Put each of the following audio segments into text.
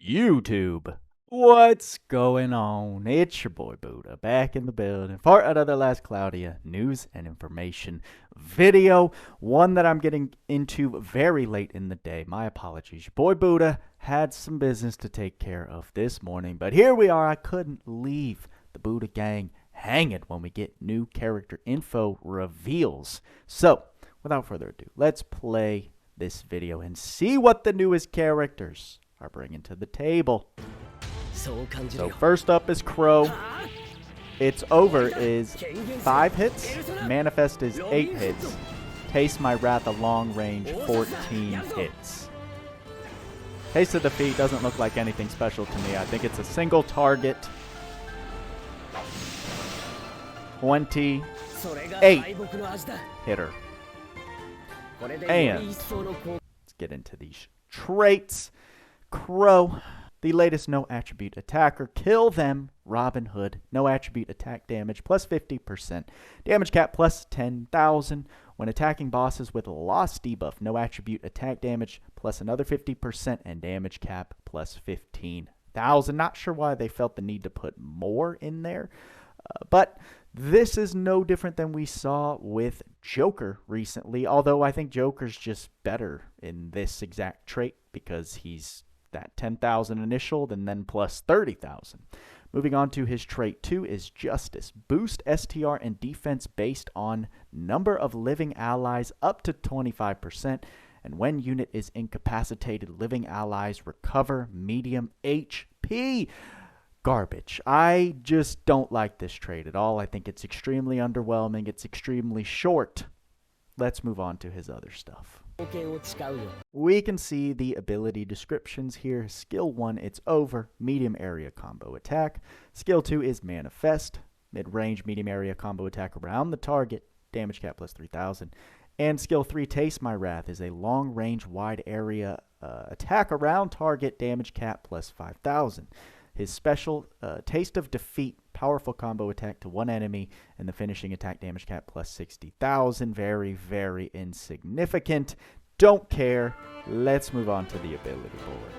YouTube. What's going on? It's your boy Buddha back in the building for another Last Cloudia news and information video. One that I'm getting into very late in the day. My apologies. Your boy Buddha had some business to take care of this morning, but here we are. I couldn't leave the Buddha gang hanging when we get new character info reveals. So, without further ado, let's play this video and see what the newest characters are bringing to the table. So first up is Crow. Its over is 5 hits. Manifest is 8 hits. Taste My Wrath a long range 14 hits. Taste of Defeat doesn't look like anything special to me. I think it's a single target. 28 hitter. And let's get into these traits. Crow, the latest no attribute attacker. Kill them, Robin Hood. No attribute attack damage plus 50%. Damage cap plus 10,000. When attacking bosses with lost debuff, no attribute attack damage plus another 50% and damage cap plus 15,000. Not sure why they felt the need to put more in there. But this is no different than we saw with Joker recently. Although I think Joker's just better in this exact trait because he's that 10,000 initial and then plus 30,000. Moving on to his trait 2 is Justice. Boost STR and defense based on number of living allies up to 25%. And when unit is incapacitated, living allies recover medium HP. Garbage. I just don't like this trait at all. I think it's extremely underwhelming. It's extremely short. Let's move on to his other stuff. We can see the ability descriptions here. Skill 1, it's over, medium area combo attack. Skill 2 is Manifest, mid-range medium area combo attack around the target, damage cap plus 3,000. And Skill 3, Taste My Wrath, is a long-range wide area attack around target, damage cap plus 5,000. His special, Taste of Defeat, powerful combo attack to one enemy, and the finishing attack damage cap plus 60,000. Very, very insignificant. Don't care. Let's move on to the ability board.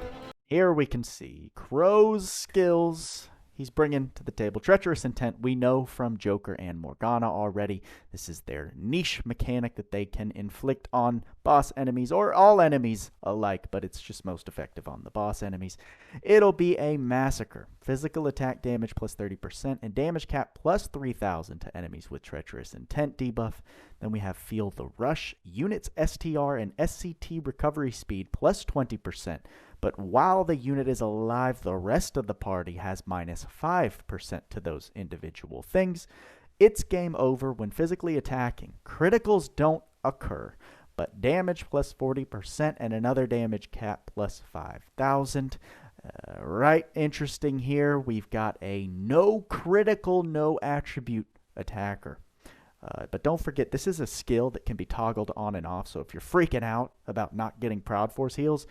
Here we can see Crow's skills he's bringing to the table. Treacherous Intent, we know from Joker and Morgana already. This is their niche mechanic that they can inflict on boss enemies or all enemies alike, but it's just most effective on the boss enemies. It'll be a massacre. Physical attack damage plus 30% and damage cap plus 3,000 to enemies with Treacherous Intent debuff. Then we have Feel the Rush. Units STR and SCT recovery speed plus 20%. But while the unit is alive, the rest of the party has minus 5% to those individual things. It's game over when physically attacking. Criticals don't occur, but damage plus 40% and another damage cap plus 5,000. Right, interesting here. We've got a no critical, no attribute attacker. But don't forget, this is a skill that can be toggled on and off. So if you're freaking out about not getting Proud Force heals,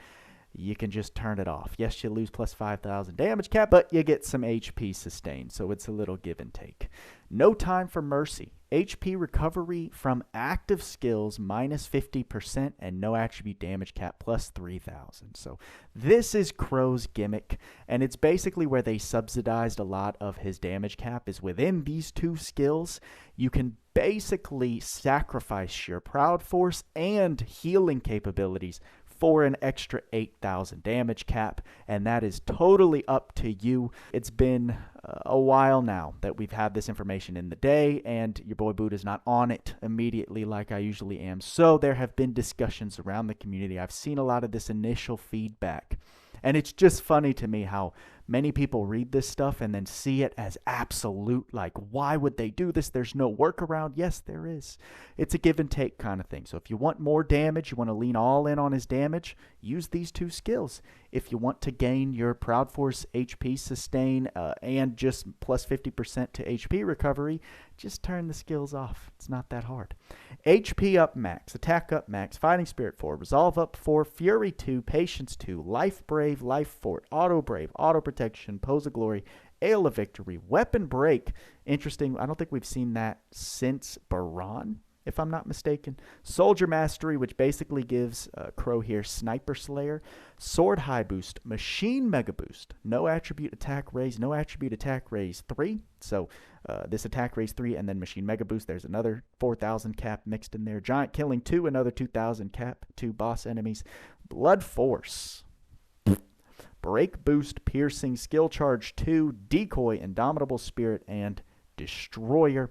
you can just turn it off. Yes, you lose plus 5,000 damage cap, but you get some HP sustained, so it's a little give and take. No Time for Mercy. HP recovery from active skills minus 50% and no attribute damage cap plus 3,000. So this is Crow's gimmick, and it's basically where they subsidized a lot of his damage cap is within these two skills. You can basically sacrifice your Proud Force and healing capabilities for an extra 8,000 damage cap, and that is totally up to you. It's been a while now that we've had this information in the day, and your boy Buddha's not on it immediately like I usually am. So there have been discussions around the community. I've seen a lot of this initial feedback, and it's just funny to me how many people read this stuff and then see it as absolute, like, why would they do this? There's no workaround. Yes, there is. It's a give and take kind of thing. So if you want more damage, you want to lean all in on his damage, use these two skills. If you want to gain your Proud Force HP sustain and just plus 50% to HP recovery, just turn the skills off. It's not that hard. HP up max, attack up max, fighting spirit 4, resolve up 4, fury 2, patience 2, life brave, life fort, auto brave, auto protection, pose of glory, ale of victory, weapon break. Interesting. I don't think we've seen that since Baron. if I'm not mistaken. Soldier Mastery, which basically gives Crow here Sniper Slayer, Sword High Boost, Machine Mega Boost, no attribute attack raise, no attribute attack raise 3. So this attack raise 3 and then Machine Mega Boost. There's another 4,000 cap mixed in there. Giant Killing 2, another 2,000 cap, 2 boss enemies. Blood Force. Break Boost, Piercing, Skill Charge 2, Decoy, Indomitable Spirit, and Destroyer.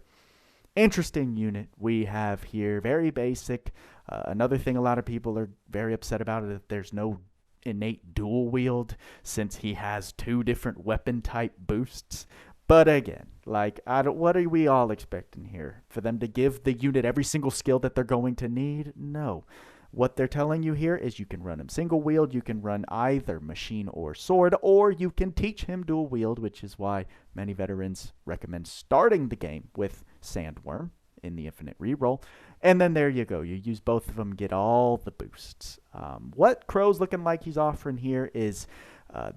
Interesting unit we have here. Very basic. Another thing a lot of people are very upset about is that there's no innate dual wield since he has 2 different weapon type boosts. But again, like, what are we all expecting here? For them to give the unit every single skill that they're going to need? No. What they're telling you here is you can run him single wield, you can run either machine or sword, or you can teach him dual wield, which is why many veterans recommend starting the game with Sandworm in the infinite reroll. And then there you go. You use both of them, get all the boosts. What Crow's looking like he's offering here is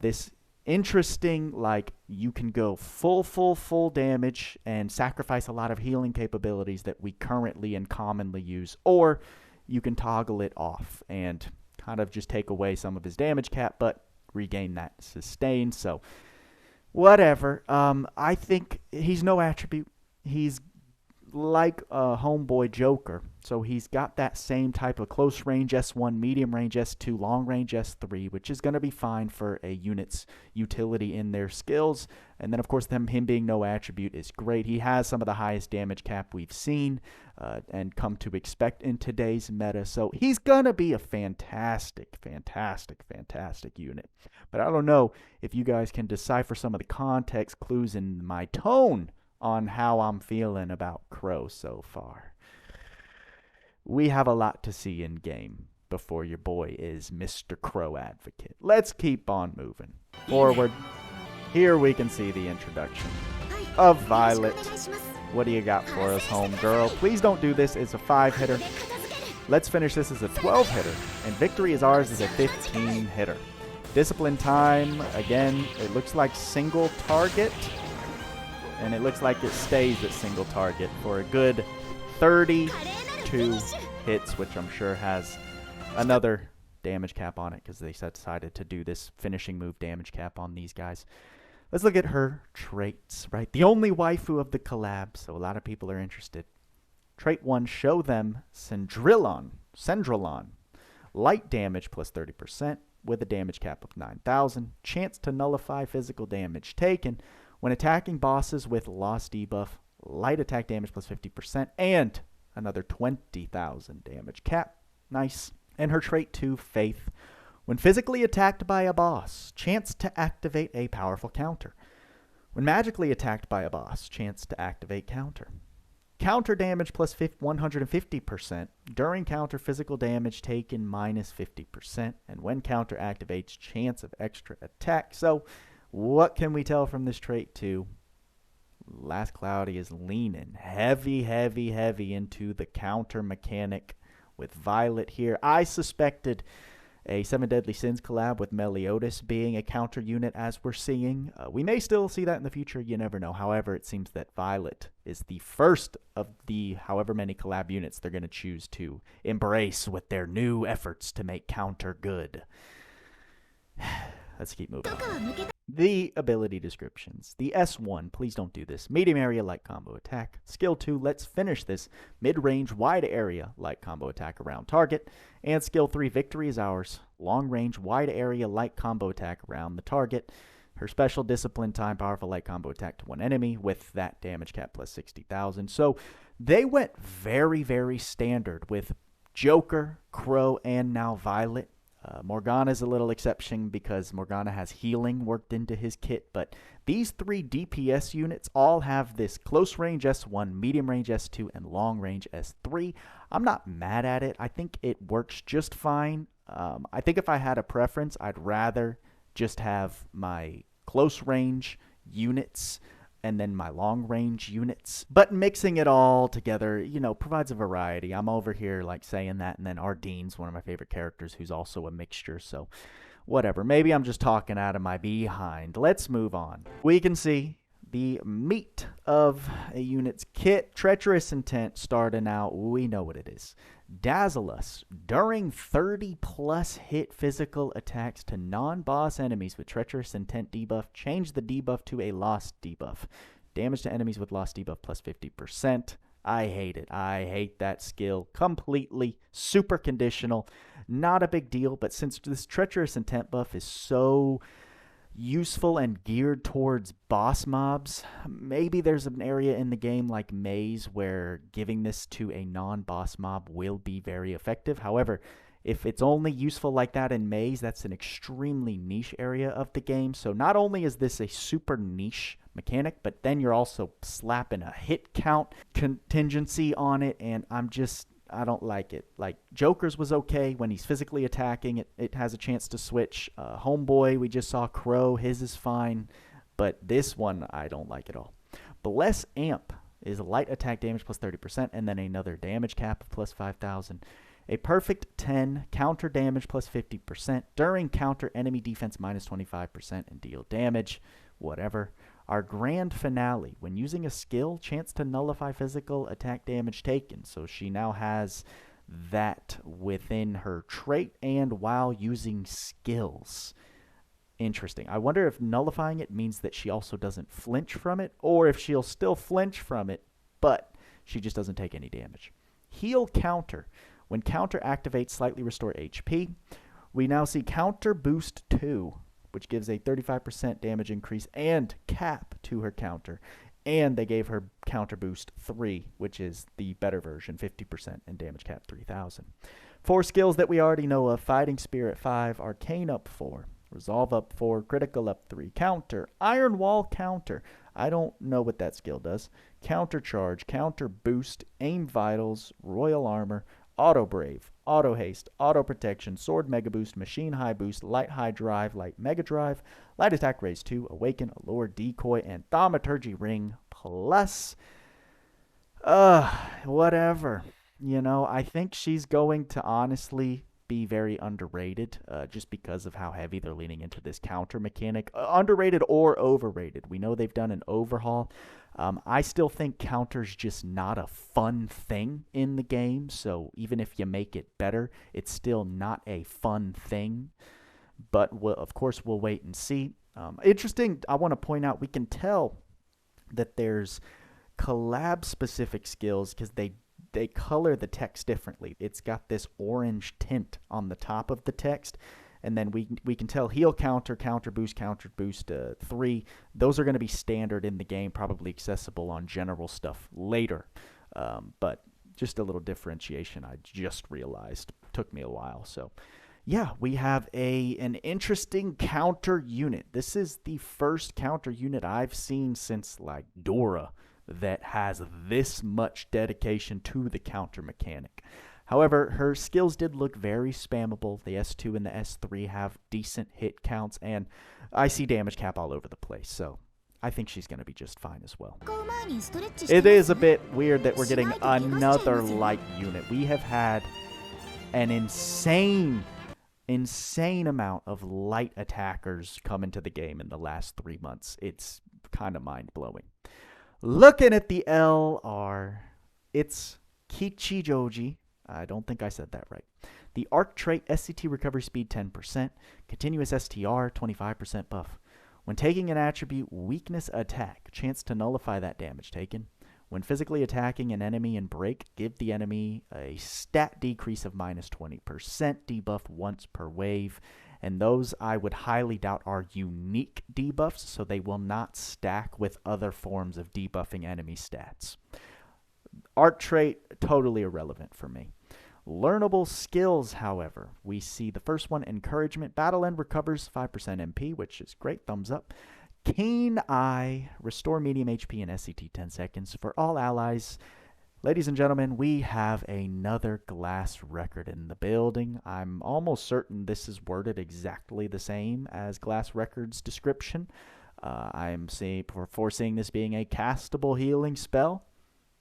this interesting, like, you can go full damage and sacrifice a lot of healing capabilities that we currently and commonly use, or you can toggle it off and kind of just take away some of his damage cap, but regain that sustain. So, whatever. I think he's no attribute. He's like a homeboy Joker. So he's got that same type of close range S1, medium range S2, long range S3, which is going to be fine for a unit's utility in their skills. And then, of course, him being no attribute is great. He has some of the highest damage cap we've seen and come to expect in today's meta. So he's going to be a fantastic unit. But I don't know if you guys can decipher some of the context clues in my tone on how I'm feeling about Crow so far. We have a lot to see in game before your boy is Mr. Crow Advocate. Let's keep on moving forward. Here we can see the introduction of Violet. What do you got for us, homegirl? Please don't do this as a 5-hitter. Let's finish this as a 12-hitter. And victory is ours as a 15-hitter. Discipline time, again, it looks like single target. And it looks like it stays at single target for a good 32 hits, which I'm sure has another damage cap on it because they decided to do this finishing move damage cap on these guys. Let's look at her traits, right? The only waifu of the collab, so a lot of people are interested. Trait 1, show them Cendrillon. Light damage plus 30% with a damage cap of 9,000. Chance to nullify physical damage taken when attacking bosses with lost debuff, light attack damage plus 50%, and another 20,000 damage cap. Nice. And her trait 2, Faith. When physically attacked by a boss, chance to activate a powerful counter. When magically attacked by a boss, chance to activate counter. Counter damage plus 150%. During counter, physical damage taken minus 50%. And when counter activates, chance of extra attack. So, what can we tell from this trait 2? Last Cloudia is leaning heavy into the counter mechanic with Violet here. I suspected a 7 Deadly Sins collab with Meliodas being a counter unit as we're seeing. We may still see that in the future, you never know. However, it seems that Violet is the first of the however many collab units they're going to choose to embrace with their new efforts to make counter good. Let's keep moving on. The ability descriptions. The S1, please don't do this. Medium area light combo attack. Skill 2, let's finish this. Mid-range wide area light combo attack around target. And skill 3, victory is ours. Long range wide area light combo attack around the target. Her special discipline time powerful light combo attack to one enemy with that damage cap plus 60,000. So they went very standard with Joker, Crow, and now Violet. Morgana's a little exception because Morgana has healing worked into his kit, but these 3 DPS units all have this close range S1, medium range S2, and long range S3. I'm not mad at it. I think it works just fine. I think if I had a preference, I'd rather just have my close range units and then my long range units. But mixing it all together, you know, provides a variety. I'm over here like saying that, and then Ardene's one of my favorite characters who's also a mixture, so whatever. Maybe I'm just talking out of my behind. Let's move on. We can see the meat of a unit's kit. Treacherous Intent starting out, we know what it is. Dazzle Us. During 30 plus hit physical attacks to non-boss enemies with Treacherous Intent debuff, change the debuff to a lost debuff. Damage to enemies with lost debuff plus 50%. I hate it. I hate that skill completely. Super conditional. Not a big deal, but since this Treacherous Intent buff is so useful and geared towards boss mobs, maybe there's an area in the game like Maze where giving this to a non-boss mob will be very effective. However, if it's only useful like that in Maze, that's an extremely niche area of the game. So not only is this a super niche mechanic, but then you're also slapping a hit count contingency on it, and I don't like it. Like, Joker's was okay when he's physically attacking. It has a chance to switch. Homeboy, we just saw Crow. His is fine. But this one, I don't like at all. Bless Amp is light attack damage plus 30%, and then another damage cap of plus 5,000. A perfect 10, counter damage plus 50%. During counter, enemy defense minus 25% and deal damage. Whatever. Our grand finale, when using a skill, chance to nullify physical attack damage taken. So she now has that within her trait and while using skills. Interesting. I wonder if nullifying it means that she also doesn't flinch from it, or if she'll still flinch from it, but she just doesn't take any damage. Heal Counter. When counter activates, slightly restore HP. We now see Counter Boost 2. Which gives a 35% damage increase and cap to her counter. And they gave her counter boost 3, which is the better version, 50% and damage cap 3,000. 4 skills that we already know of: Fighting Spirit 5, Arcane up 4, Resolve up 4, Critical up 3, Counter, Iron Wall Counter. I don't know what that skill does. Counter Charge, Counter Boost, Aim Vitals, Royal Armor, Auto Brave, Auto Haste, Auto Protection, Sword Mega Boost, Machine High Boost, Light High Drive, Light Mega Drive, Light Attack Raise 2, Awaken, Allure, Decoy, and Thaumaturgy Ring plus, whatever. You know, I think she's going to honestly be very underrated just because of how heavy they're leaning into this counter mechanic. Underrated or overrated. We know they've done an overhaul. I still think counter's just not a fun thing in the game, so even if you make it better, it's still not a fun thing. But of course, we'll wait and see. Interesting, I want to point out, we can tell that there's collab-specific skills because they color the text differently. It's got this orange tint on the top of the text. And then we can tell Heal Counter, Counter Boost 3. Those are going to be standard in the game, probably accessible on general stuff later. But just a little differentiation I just realized. Took me a while. So, yeah, we have an interesting counter unit. This is the first counter unit I've seen since, like, Dora that has this much dedication to the counter mechanic. However, her skills did look very spammable. The S2 and the S3 have decent hit counts, and I see damage cap all over the place, so I think she's going to be just fine as well. It is a bit weird that we're getting another light unit. We have had an insane amount of light attackers come into the game in the last 3 months. It's kind of mind-blowing. Looking at the LR, it's Kichijoji. I don't think I said that right. The Arc trait, SCT recovery speed 10%, continuous STR 25% buff. When taking an attribute, weakness attack, chance to nullify that damage taken. When physically attacking an enemy and break, give the enemy a stat decrease of minus 20%, debuff once per wave. And those I would highly doubt are unique debuffs, so they will not stack with other forms of debuffing enemy stats. Art trait, totally irrelevant for me. Learnable skills, however, we see the first one, Encouragement. Battle End recovers 5% MP, which is great, thumbs up. Keen Eye, restore medium HP and SCT 10 seconds for all allies. Ladies and gentlemen, we have another glass record in the building. I'm almost certain this is worded exactly the same as Glass Record's description. I'm foreseeing this being a castable healing spell.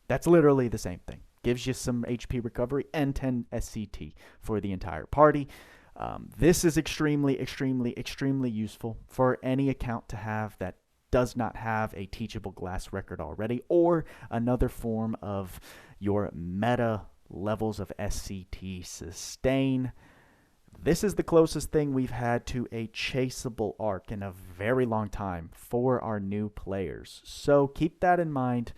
That's literally the same thing. Gives you some HP recovery and 10 SCT for the entire party. This is extremely, extremely, extremely useful for any account to have that does not have a teachable glass record already, or another form of your meta levels of SCT sustain. This is the closest thing we've had to a chaseable Ark in a very long time for our new players. So keep that in mind.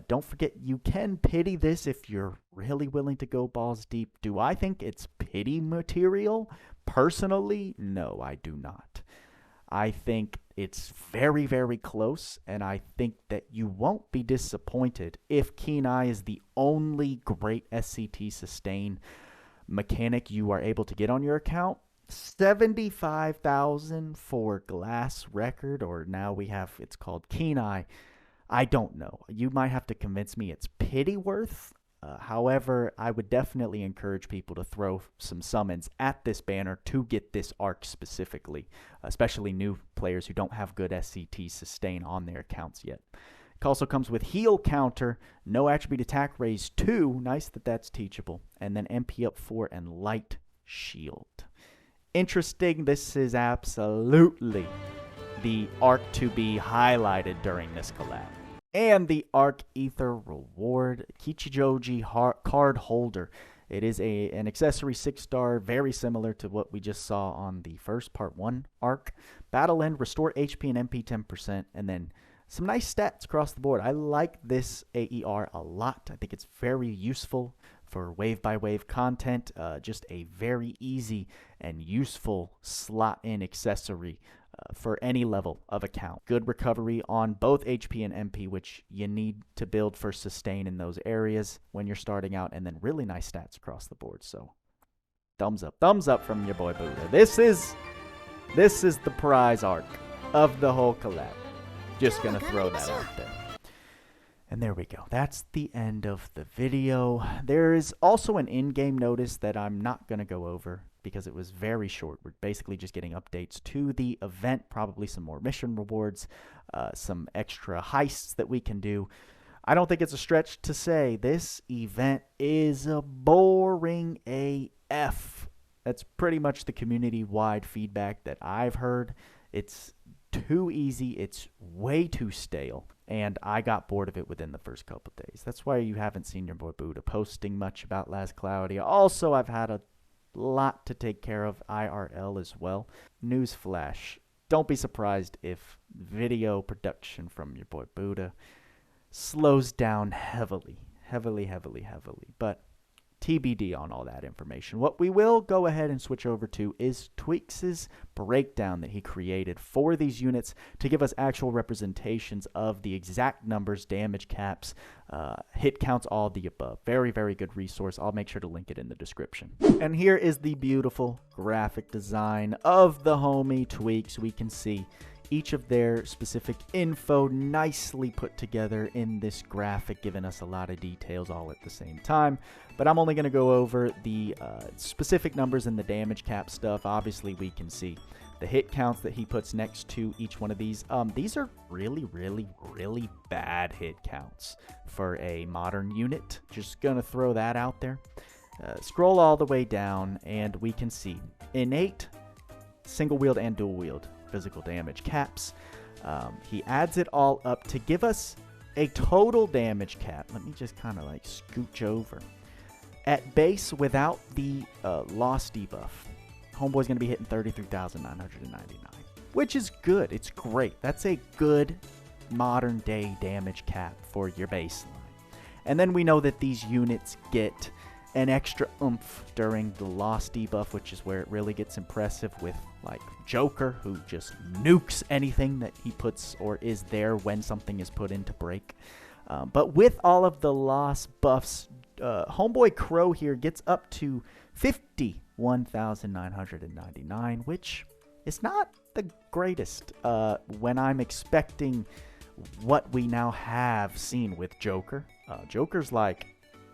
Don't forget, you can pity this if you're really willing to go balls deep. Do I think it's pity material? Personally, no, I do not. I think it's very, very close, and I think that you won't be disappointed if Keen Eye is the only great SCT sustain mechanic you are able to get on your account. 75,000 for glass record, or now we have, it's called Keen Eye. I don't know. You might have to convince me it's pity worth. However, I would definitely encourage people to throw some summons at this banner to get this Ark specifically, especially new players who don't have good SCT sustain on their accounts yet. It also comes with heal counter, no attribute attack raise 2, nice that that's teachable, and then MP up 4 and light shield. Interesting, this is absolutely the Ark to be highlighted during this collab. And the Ark Ether Reward, Kichijoji card holder. It is an accessory 6-star, very similar to what we just saw on the first Part 1 Ark. Battle End, restore HP and MP 10%, and then some nice stats across the board. I like this AER a lot. I think it's very useful for wave-by-wave content. Just a very easy and useful slot-in accessory for any level of account. Good recovery on both HP and MP, which you need to build for sustain in those areas when you're starting out, and then really nice stats across the board. So thumbs up from your boy Buddha. This is the prize Ark of the whole collab. Just gonna throw that out there. And there we go. That's the end of the video. There is also an in-game notice that I'm not gonna go over because it was very short. We're basically just getting updates to the event, probably some more mission rewards, some extra heists that we can do. I don't think it's a stretch to say this event is boring AF. That's pretty much the community-wide feedback that I've heard. It's too easy, it's way too stale, and I got bored of it within the first couple days. That's why you haven't seen your boy Buddha posting much about Last Cloudia. Also, I've had a lot to take care of IRL as well. Newsflash, don't be surprised if video production from your boy Buddha slows down heavily. But TBD on all that information. What we will go ahead and switch over to is Tweacz's breakdown that he created for these units to give us actual representations of the exact numbers, damage caps, hit counts, all the above. Very, very good resource. I'll make sure to link it in the description. And here is the beautiful graphic design of the homie Tweacz. We can see each of their specific info nicely put together in this graphic, giving us a lot of details all at the same time. But I'm only going to go over the specific numbers and the damage cap stuff. Obviously, we can see the hit counts that he puts next to each one of these. These are really, really bad hit counts for a modern unit. Just going to throw that out there. Scroll all the way down, and we can see innate, single wield, and dual wield physical damage caps. He adds it all up to give us a total damage cap. Let me just kind of like scooch over. At base, without the loss debuff, homeboy's going to be hitting 33,999, which is good. It's great. That's a good modern day damage cap for your baseline. And then we know that these units get an extra oomph during the loss debuff, which is where it really gets impressive with like Joker, who just nukes anything that he puts or is there when something is put into break. But with all of the loss buffs, homeboy Crow here gets up to 51,999, which is not the greatest when I'm expecting what we now have seen with Joker. Joker's like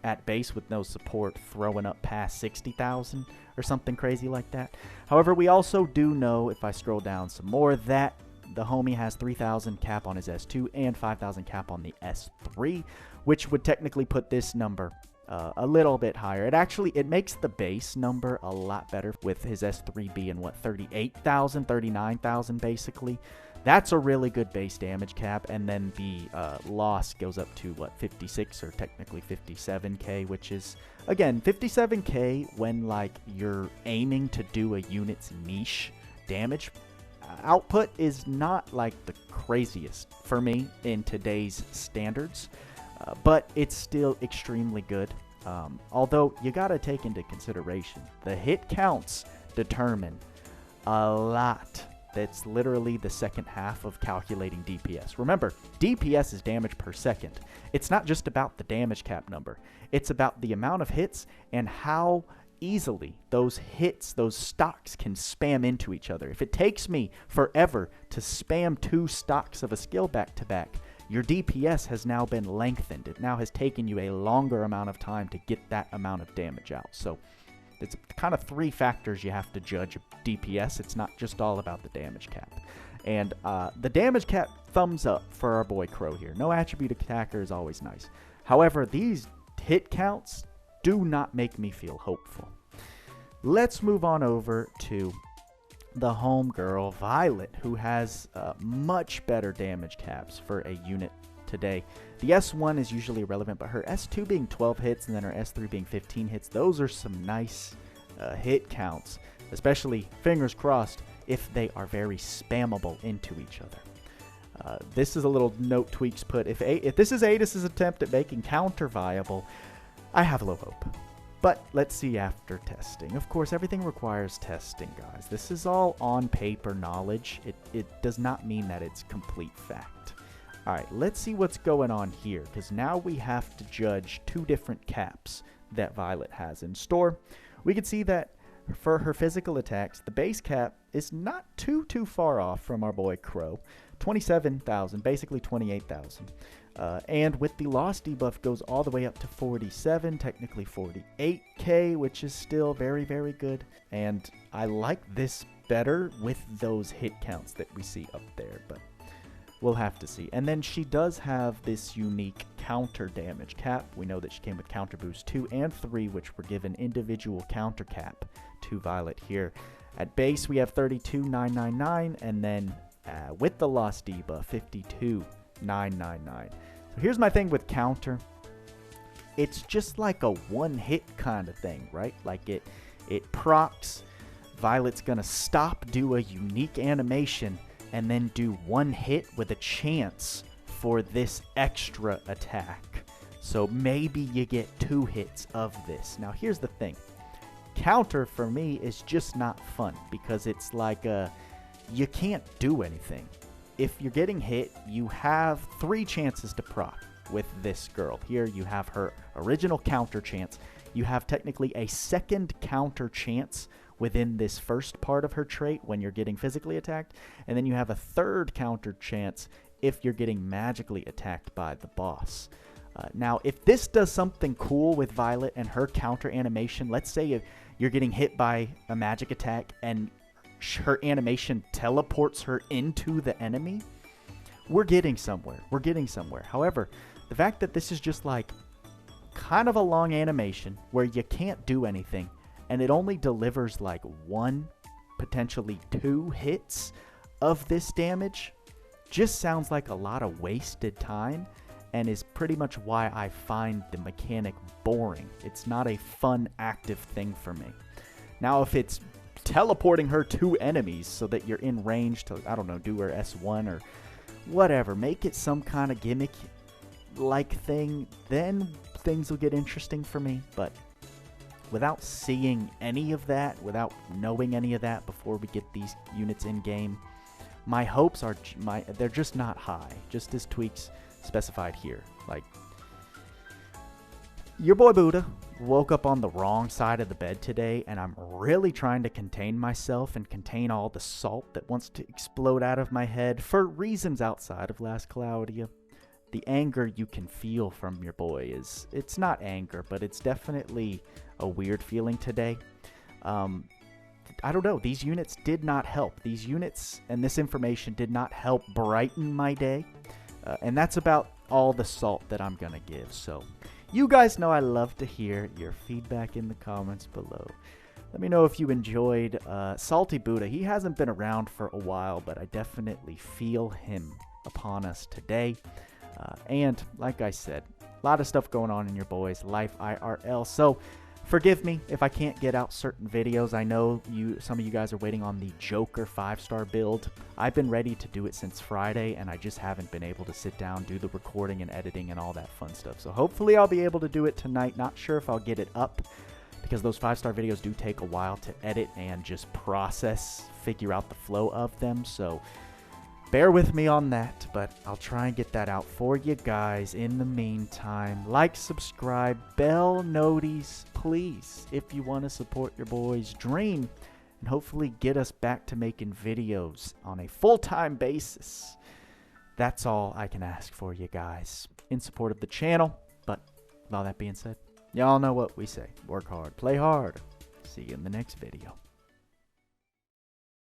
at base with no support throwing up past 60,000 or something crazy like that. However, we also do know, if I scroll down some more, that the homie has 3,000 cap on his S2 and 5,000 cap on the S3, which would technically put this number a little bit higher. It makes the base number a lot better with his S3 being, what, 38,000, 39,000 basically. That's a really good base damage cap, and then the loss goes up to, what, 56 or technically 57k, which is, again, 57k when, like, you're aiming to do a unit's niche damage output is not, like, the craziest for me in today's standards, but it's still extremely good. Although, you gotta take into consideration, the hit counts determine a lot. That's literally the second half of calculating DPS. Remember, DPS is damage per second. It's not just about the damage cap number. It's about the amount of hits and how easily those hits, those stocks can spam into each other. If it takes me forever to spam 2 stocks of a skill back to back, your DPS has now been lengthened. It now has taken you a longer amount of time to get that amount of damage out. So it's kind of 3 factors you have to judge DPS. It's not just all about the damage cap. And the damage cap, thumbs up for our boy Crow here. No attribute attacker is always nice. However, these hit counts do not make me feel hopeful. Let's move on over to the homegirl, Violet, who has much better damage caps for a unit today. The S1 is usually irrelevant, but her S2 being 12 hits and then her S3 being 15 hits, those are some nice hit counts, especially, fingers crossed, if they are very spammable into each other. This is a little note Tweacz put. If this is Adis's attempt at making counter viable, I have low hope. But let's see after testing. Of course, everything requires testing, guys. This is all on paper knowledge. It does not mean that it's complete fact. Alright, let's see what's going on here, because now we have to judge 2 different caps that Violet has in store. We can see that for her physical attacks, the base cap is not too far off from our boy Crow. 27,000, basically 28,000. And with the loss debuff goes all the way up to 47, technically 48k, which is still very, very good. And I like this better with those hit counts that we see up there, but we'll have to see. And then she does have this unique counter damage cap. We know that she came with counter boost 2 and 3, which were given individual counter cap to Violet here. At base, we have 32,999, and then with the loss debuff, 52,999. So here's my thing with counter. It's just like a one-hit kind of thing, right? Like it procs. Violet's gonna stop, do a unique animation, and then do 1 hit with a chance for this extra attack. So maybe you get 2 hits of this. Now here's the thing. Counter for me is just not fun, because it's like you can't do anything. If you're getting hit, you have 3 chances to proc with this girl. Here you have her original counter chance. You have technically a second counter chance within this first part of her trait when you're getting physically attacked, and then you have a third counter chance if you're getting magically attacked by the boss. Now, if this does something cool with Violet and her counter animation, let's say if you're getting hit by a magic attack and her animation teleports her into the enemy, we're getting somewhere. We're getting somewhere. However, the fact that this is just like kind of a long animation where you can't do anything, and it only delivers like 1, potentially 2 hits of this damage, just sounds like a lot of wasted time, and is pretty much why I find the mechanic boring. It's not a fun, active thing for me. Now, if it's teleporting her to enemies so that you're in range to, I don't know, do her S1 or whatever, make it some kind of gimmick-like thing, then things will get interesting for me. But without seeing any of that, without knowing any of that before we get these units in-game, my hopes are, they're just not high, just as Tweacz specified here. Like, your boy Buddha woke up on the wrong side of the bed today, and I'm really trying to contain myself and contain all the salt that wants to explode out of my head for reasons outside of Last Cloudia. The anger you can feel from your boy it's not anger, but it's definitely a weird feeling today. I don't know, these units did not help. These units and this information did not help brighten my day. And that's about all the salt that I'm going to give. So you guys know I love to hear your feedback in the comments below. Let me know if you enjoyed Salty Buddha. He hasn't been around for a while, but I definitely feel him upon us today. And like I said, a lot of stuff going on in your boys' life IRL. So forgive me if I can't get out certain videos. I know some of you guys are waiting on the Joker 5-star build. I've been ready to do it since Friday, and I just haven't been able to sit down, do the recording and editing and all that fun stuff. So hopefully I'll be able to do it tonight. Not sure if I'll get it up, because those 5-star videos do take a while to edit and just process, figure out the flow of them. So bear with me on that, but I'll try and get that out for you guys. In the meantime, like, subscribe, bell noties, please, if you want to support your boy's dream and hopefully get us back to making videos on a full-time basis. That's all I can ask for you guys in support of the channel. But with all that being said, y'all know what we say. Work hard, play hard. See you in the next video.